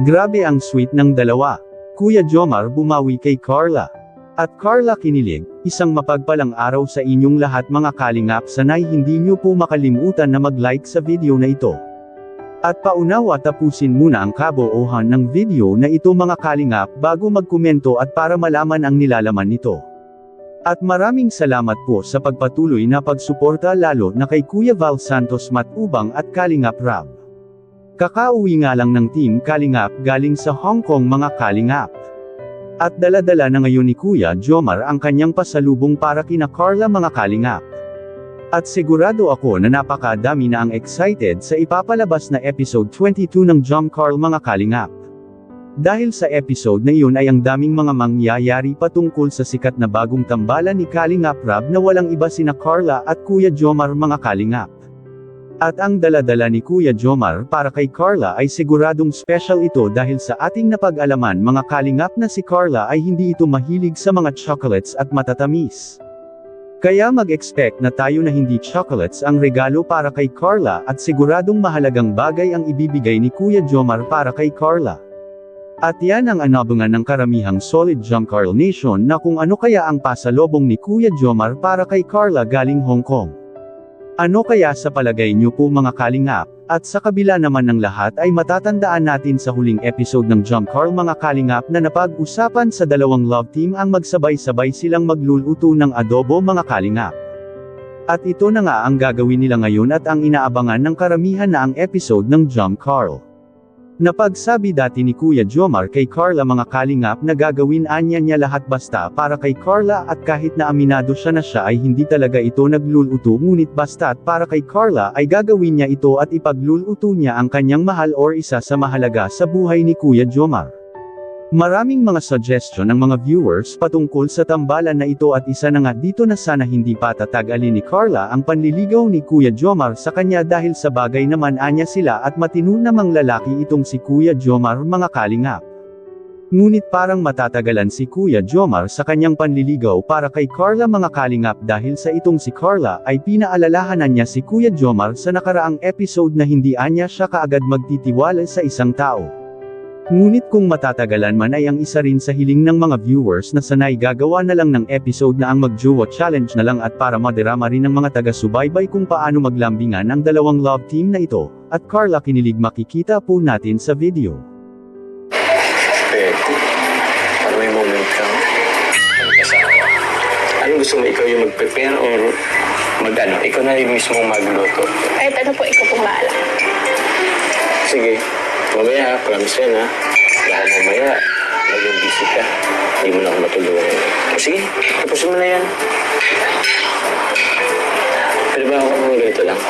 Grabe ang sweet ng dalawa. Kuya Jomar bumawi kay Carla. At Carla kinilig, isang mapagpalang araw sa inyong lahat mga kalingap, sanay hindi nyo po makalimutan na mag-like sa video na ito. At paunawa tapusin muna ang kabuuhan ng video na ito mga kalingap bago magkomento at para malaman ang nilalaman nito. At maraming salamat po sa pagpatuloy na pagsuporta lalo na kay Kuya Val Santos Matubang at Kalingap Rab. Kakauwi nga lang ng Team Kalingap galing sa Hong Kong mga kalingap. At dala-dala na ngayon ni Kuya Jomar ang kanyang pasalubong para kina Carla mga kalingap. At sigurado ako na napakadami na ang excited sa ipapalabas na episode 22 ng Jom Carl mga kalingap. Dahil sa episode na iyon ay ang daming mga mangyayari patungkol sa sikat na bagong tambalan ni Kalingap Rab na walang iba sina Carla at Kuya Jomar mga kalingap. At ang dala-dala ni Kuya Jomar para kay Carla ay siguradong special ito dahil sa ating napag-alaman mga kalingap na si Carla ay hindi ito mahilig sa mga chocolates at matatamis. Kaya mag-expect na tayo na hindi chocolates ang regalo para kay Carla at siguradong mahalagang bagay ang ibibigay ni Kuya Jomar para kay Carla. At yan ang anabangan ng karamihang solid Jom Carl Nation na kung ano kaya ang pasalubong ni Kuya Jomar para kay Carla galing Hong Kong. Ano kaya sa palagay niyo po mga kalingap? At sa kabila naman ng lahat ay matatandaan natin sa huling episode ng Jom Carl mga kalingap na napag-usapan sa dalawang love team ang magsabay-sabay silang magluluto ng adobo mga kalingap. At ito na nga ang gagawin nila ngayon at ang inaabangan ng karamihan na ang episode ng Jom Carl. Napagsabi dati ni Kuya Jomar kay Carla mga kalingap na gagawin anya niya lahat basta para kay Carla at kahit na aminado siya na siya ay hindi talaga ito nagluluto ngunit basta't para kay Carla ay gagawin niya ito at ipagluluto niya ang kanyang mahal or isa sa mahalaga sa buhay ni Kuya Jomar. Maraming mga suggestion ng mga viewers patungkol sa tambalan na ito at isa na nga dito na sana hindi pa tatag-alin ni Carla ang panliligaw ni Kuya Jomar sa kanya dahil sa bagay naman anya sila at matino namang lalaki itong si Kuya Jomar mga kalingap. Ngunit parang matatagalan si Kuya Jomar sa kanyang panliligaw para kay Carla mga kalingap dahil sa itong si Carla ay pinaalalahanan niya si Kuya Jomar sa nakaraang episode na hindi anya siya kaagad magtitiwala sa isang tao. Ngunit kung matatagalan man ay ang isa rin sa hiling ng mga viewers na sanay gagawa na lang ng episode na ang mag-jowa challenge na lang at para madirama rin ng mga taga-subaybay kung paano maglambingan ang dalawang love team na ito, at Carla kinilig makikita po natin sa video. Ano may moment ka? Anong gusto mo, ikaw yung mag-prepare or mag-ano? Ikaw na yung mismo magluto? Kahit ano po, ikaw pong bahala. Sige. Mamaya, promise yan ha. Dahil mamaya, maging busy ka. Hindi mo na ako matulungan. Sige, tapusin mo na yan. Pwede ba ako ganito lang?